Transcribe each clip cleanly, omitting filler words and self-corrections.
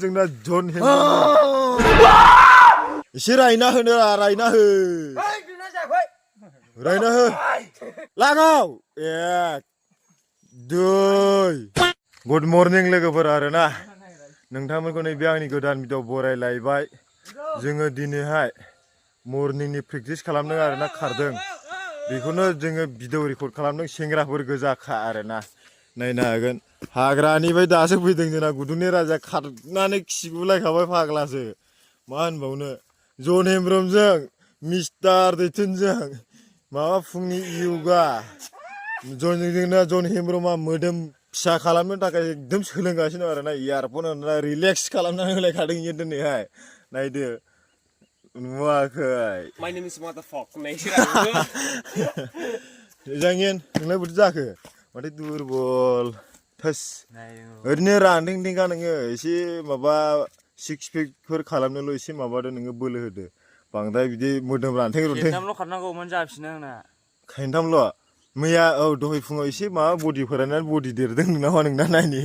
जोंना जन एसे रायना होनो रायना हो रायना हो लागाव एक दुइ गुड मर्निं लोगोफोर आरोना नोंथांमोनखौ नैबे आंनि गोदान भिडिअ बरायलायबाय जोङो दिनैहाय मर्निंनि प्रेक्टिस खालामदों आरोना खारदों बेखौनो जोङो भिडिअ रेकर्ड खालामदों सेंग्राफोर गोजाखा आरोना नायनो हागोन हाग्रानिफ्राय दासो फैदों जोंना गुदुंनि राजा खारनानै खिगुलायखाबाय फाग्लासो मा होनबावनो जन हेमब्रमजों मिस्टार दैथुनजों माबा फुंनि योगा जोंना जन हेमब्रमा मोदोम फिसा खालामनो थाखाय एकदम सोलोंगासिनो दं आरोना इयारफन होना रिलेक्स खालामनानै होलायखादों इयो दिनैहाय नायदो नुवाखै My name is motherfucker जाङेन नोंलाय बोरैथो जाखो माथो दुरबल थोस ओरैनो रानदों नोङो एसे माबा सिक्स पेकफोर खालामनोल' एसे माबादो नोङो बोलो होदो बांद्राय बिदि मोदोम रानथें रुनथें खेबथामल' खारनांगौमोन जाफिनो आंना खायनथामल' मैया औ दहाय फुङाव एसे माबा बडि फोराननानै बडि देरदों नोंनामा नोंना नायनि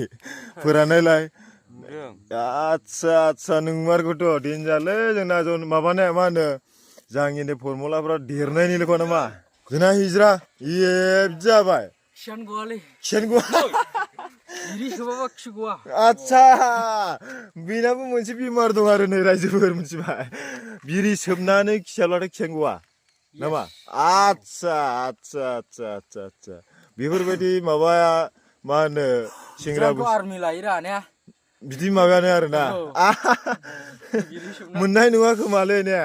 फोराननायलाय आदसा नोंमारगौथ' देनजारलै जोंना जन माबानाया मा होनो जाङिनि फरमुलाफ्रा देरनायनिल'खा नामा जोंना हिज्रा इये जाबाय खियानो गवालै खियानो गवा बिरि सोबाबा खि गवा आदसा बेनाबो मोनसे बेमार दं आरो नै रायजोफोर मिथिबाय बिरि सोबनानै खियाब्लाथाय खियानो गवा नामा आदसा बेफोरबायदि माबाया मा होनो सेंग्रा आर्मि लायोरा ने बिदि माबायानो आरोना मोननाय नङा खोमालै ने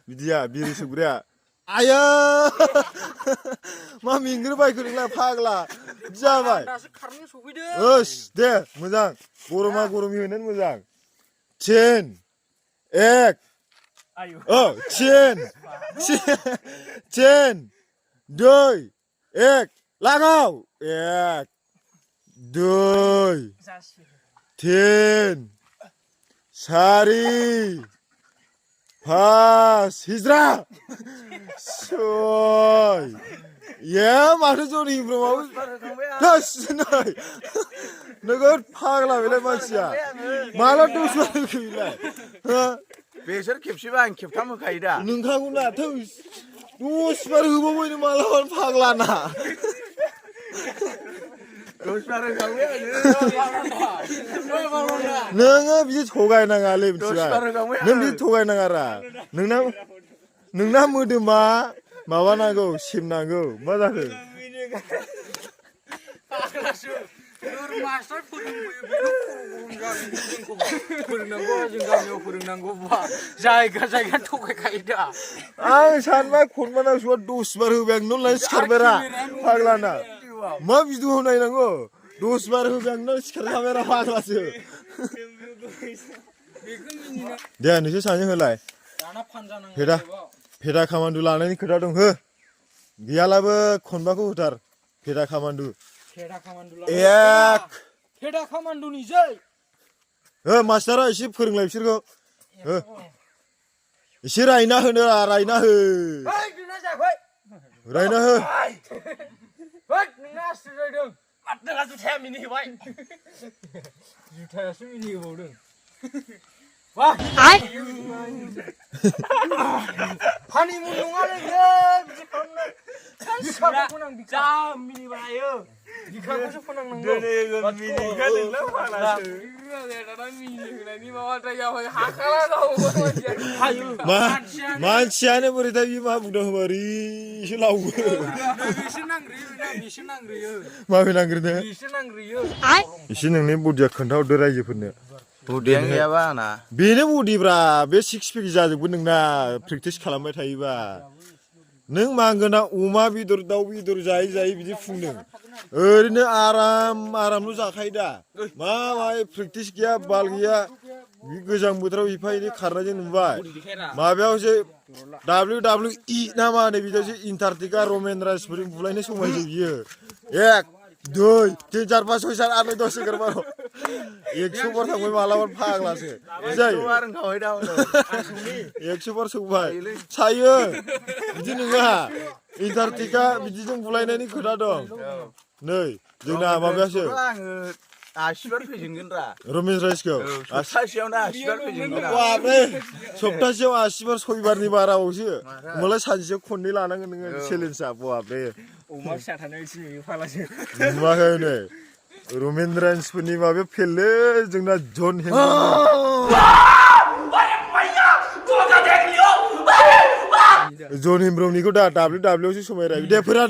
बिदिया बिरि सोबग्राया आया मा मेंग्रोबायखो नोंलाय फाग्ला जाबाय दासो खारनो सफैदों ओस दे मोजां गरमा गरमि होनो मोजां थिन एक थिन दुइ एक लागाव एक दुइ तीन चारि पाँच हिज्रा सय ये माथो जन हेमब्रमाबो थोस नै नोगोद फाग्ला बेलाय मानसिया माला दस बार होखो बेलाय बेसोर खेबसेबा आं खेबथाम होखायो दा नोंखागौना थोस दस बार होबावबाय नों मालाबा फाग्लाना नोङो बिदि थगायनाङालै मिथिबाय नों बिदि थगायनाङा रा नोंना मोदोमा माबानांगौ सिमनांगौ मा जाखो फोरोंनांगौबा जायगा थगायखायो दा आं सानबाय खनबाना सौआ दस बार होबाय आं नों सिखारबाय रा फाग्लाना मा भिडिअ नायनांगौ दस बार होबाय आं नों सिखारखाबाय रा फाग्लासो दे नोंसोर सानैजों होलाय फेदा खामान्डु लानायनि खोथा दं हो गैयालाबो खनबाखौ होथार फेदा खामान्डु एक फेदा खामान्डुनि जै हो मास्टारा एसे फोरोंलाय बिसोरखौ हो एसे रायना होनो रायना हो रायना हो नोंना आसुरायदों नोंहा जुथाया मिनि होबाय जुथायासो मिनि होबावदों हानिमुन नङालै बिदि खालामनो जा मिनिबायो बिखाखौसो फोनांनांगौ मानसियानो बोरैथाय बे मा बुंदों होनबा ओरैसो लावो माबे नांग्रोनो एसे नोंनि बडिया खोन्थाहरदो रायजोफोरनो बडियानो गैयाबा आंना बेनो बडिब्रा बे सिक्स पेक जाजोबगोन नोंना प्रेक्टिस खालामबाय थायोबा नों मांगोना अमा बेदर दाउ बेदर जायै बिदि फुंदों ओरैनो आरामल' जाखायो दा मा प्रेक्टिस गैया बाल गैया गोजां बोथोराव एफा एनै खारनायजों नुबाय माबायावसो WWE ना मा होनो बिदियावसो इन्टारटिका रमेन राजफोरजों बुलायनो समायसो बियो एक दुइ तिन चार पाँच सय सात आठ नय दस एगार' बार' 100 बार थांबाय मालाबा फाग्लासो जायो 100 बार सौबाय सायो बिदि नङा इन्टारटिका बिदिजों बुलायनायनि खोथा दं नै जोंना माबायासो आसिबार फैजोबगोन रा रमेश राइसखौ सप्तासेयावनो आसिबार फैजोबगोन रा बाब्रे सप्तासेयाव 80 बार 6 बारनि बारावसो होमबालाय सानसेयाव खननै लानांगोन नोङो चेलेन्जआ बाब्रे अमा फिसा थानाय एसे नुयो फालासो नुवाखै नै रमेन्द्रान्सफोरनि माबायाव फेललै जोंना जन हेम्ब्रम जन हेम्ब्रमनिखौ दा WWआवसो समायराय दे फोरा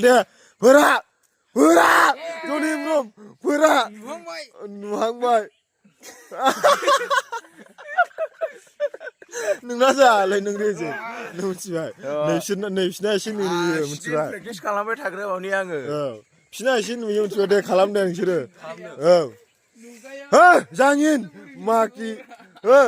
जन हेम्ब्रम फोरा नुहांबाय नोंना जालाय नों रेजें नों मिथिबाय नैसिना एसे नुयो मिथिबाय प्रेक्टिस खालामबाय थाग्रोबावनि आङो औ बिसिना एसे नुयो मिथिबाय दे खालामदों नोंसोरो औ हो जाङिन माकि हो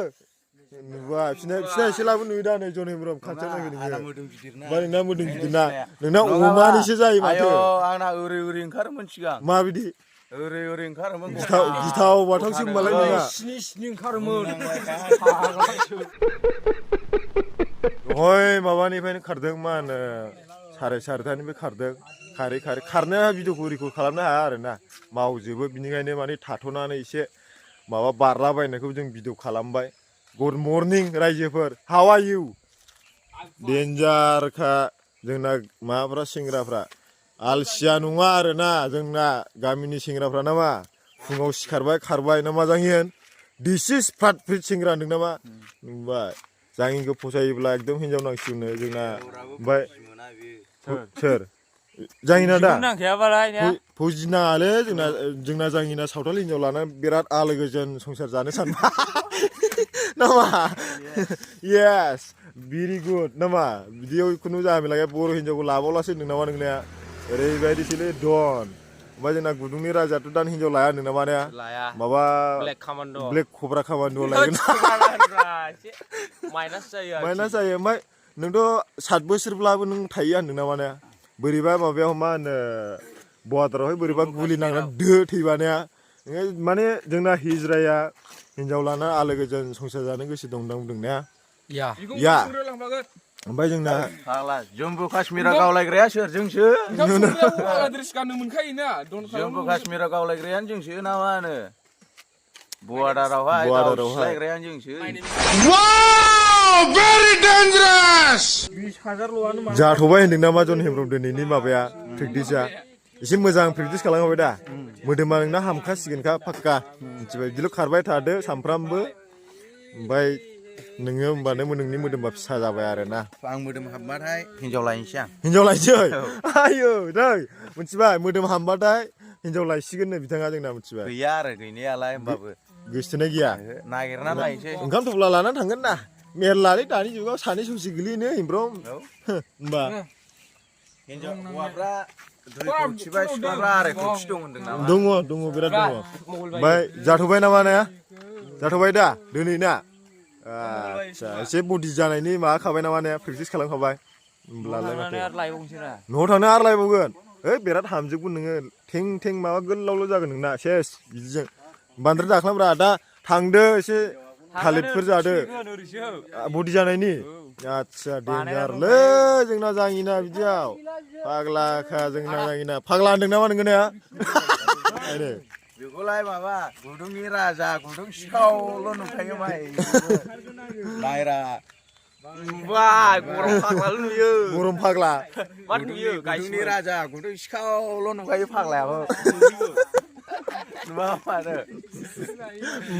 नुबाय बिसिना एसे लाबो नुयो दा नै जन हेम्ब्रम खाथियाव नायगोन नोङो मोदोम गिदिरना बा नोंना मोदोम गिदिरना नोंना अमानिसो जायो माथो आंना ओरै ओंखारोमोन सिगां माबायदि ओरै ओंखारोमोन गिथाव बाथावसो होनबालाय नोंना स्नि ओंखारोमोन हय माबानिफ्रायनो खारदों मा होनो 4:30निफ्राय खारदों खारनाया भिडिअखौ रेकर्ड खालामनो हाया आरोना मावजोबो बिनिखायनो माने थाथ'नानै एसे माबा बारलाबायनायखौ जों भिडिअ खालामबाय गुड मर्निं रायजोफोर हाउ आर इउ डेन्जारखा जोंना माबाफ्रा सेंग्राफ्रा आलसिया नङा आरोना जोंना गामिनि सेंग्राफ्रा नामा फुङाव सिखारबाय खारबाय ना मा जाङिन दिस इज फ्राट फ्रिट सेंग्रा होनदों नामा नुबाय जाङिनखौ फसायोब्ला एकदम हिनजाव नांसिगौनो जोंना ओमफ्राय सोर जाङिना दा फौजिनाङालै जोंना जाङिना सावथाल हिनजाव लाना बिराद आलो गोजोन संसार जानो सानबाय नामा येस भेरि गुड नामा बिदियाव खुनु जाहामेला गैया बर' हिनजावखौ लाबावलासो होनदों नामा नोंनिया ओरैबायदिसोलै डन ओमफ्राय जोंना गुदुंनि राजायाथ' दानो हिनजाव लाया होनदों नामा ने माबा ब्लेक कब्रा खामान्ड' लायगोन माइनास जायो ओमफ्राय नोंथ' 7 बोसोरब्लाबो नों थायो होनदों नामा ने बोरैबा माबायाव मा होनो बर्डारावहाय बोरैबा गुलि नांनानै थैबानाया माने जोंना हिजराया हिनजाव लाना आलो गोजोन संसार जानो गोसो दंदां बुंदों ने या ओमफ्राय जोंना जम्मु काश्मीराव गावलायग्राया सोर जोंसो जम्मु काश्मीराव गावलायग्रायानो जोंसो ना मा होनो बर्डारावहाय गावलायग्रायानो जोंसो जाथ'बाय होनदों नामा जन हेम्ब्रम दिनैनि माबाया प्रेक्टिसा एसे मोजां प्रेक्टिस खालामखाबाय दा मोदोमा नोंना हामखासिगोनखा पाक्का मिथिबाय बिदिल' खारबाय थादो सामफ्रामबो ओमफ्राय नोङो होमबानो नोंनि मोदोमा फिसा जाबाय आरोना आं मोदोम हाबबाथाय हिनजाव लायनोसै आयौ नै मिथिबाय मोदोम हामबाथाय हिनजाव लायसिगोननो बिथाङा जोंना मिथिबाय गैया आरो गैनायालाय होमबाबो गोसोथोनाय गैया नागिरना लायनोसै ओंखाम थफ्ला लानानै थांगोन ना मेरलालै दानि जुगाव सानै सौसि गोलैनो हेम्ब्रम होमबा हिनजाव हौवाफ्रा 2 कौटिबा सिख्लाफ्रा 2.5 कौटि दं होनदों नामा दङ बिराद दङ ओमफ्राय जाथ'बाय नामा ने जाथ'बाय दा दिनै ना आदसा एसे बडि जानायनि माबा खाबाय नामा ने प्रेक्टिस खालामखाबाय होमब्लालाय माथो न'आव थांनो आरो लायबावगोन बिराद हामजोबगोन नोङो थें माबा गोलावल' जागोन नोंना सेस बिदिजों बांद्राय दाख्लामब्रा दा थांदो एसे थालिरफोर जादो बडि जानायनि आदसा डेन्जारलै जोंना जाङिना बिदियाव फाग्लाखा जोंना जाङिना फाग्ला होनदों नामा नोङो ने बेखौलाय माबा गुदुंनि राजा गुदुं सिखावल' नुखायो माइ नायरा गरम फाग्लाल' नुयो गरम फाग्ला गुदुंनि राजा गुदुं सिखावल' नुखायो फाग्लायाबो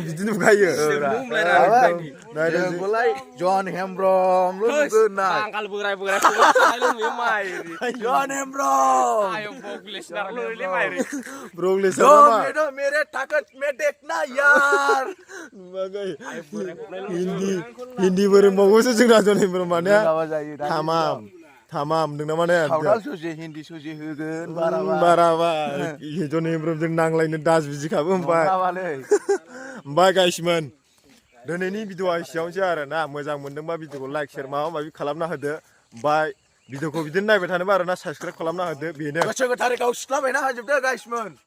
बिदि नुखायो जोंखौलाय जन हेम्ब्रमल' नुगोन ना जन हेम्ब्रम मेरे ताकत में देखना यार हिन्दी रोंबावोसो जोंना जन हेम्ब्रम माने थामाम होनदों नामा ने सावथाल ससे हिन्दी ससे होगोन बाराबा जन हेम्ब्रमजों नांलायनो दाज बिदिखाबो ओमफ्राय गाइसमोन दिनैनि भिडिअआ एसेयावनोसै आरोना मोजां मोनदोंबा भिडिअखौ लाइक शेयार माबा माबि खालामना होदो ओमफ्राय भिडिअखौ बिदिनो नायबाय थानोबा आरोना साबसक्राइब खालामना होदो बेनो गोसो गोथारै गाव सिख्लाबायना होजोबदो गाइसमोन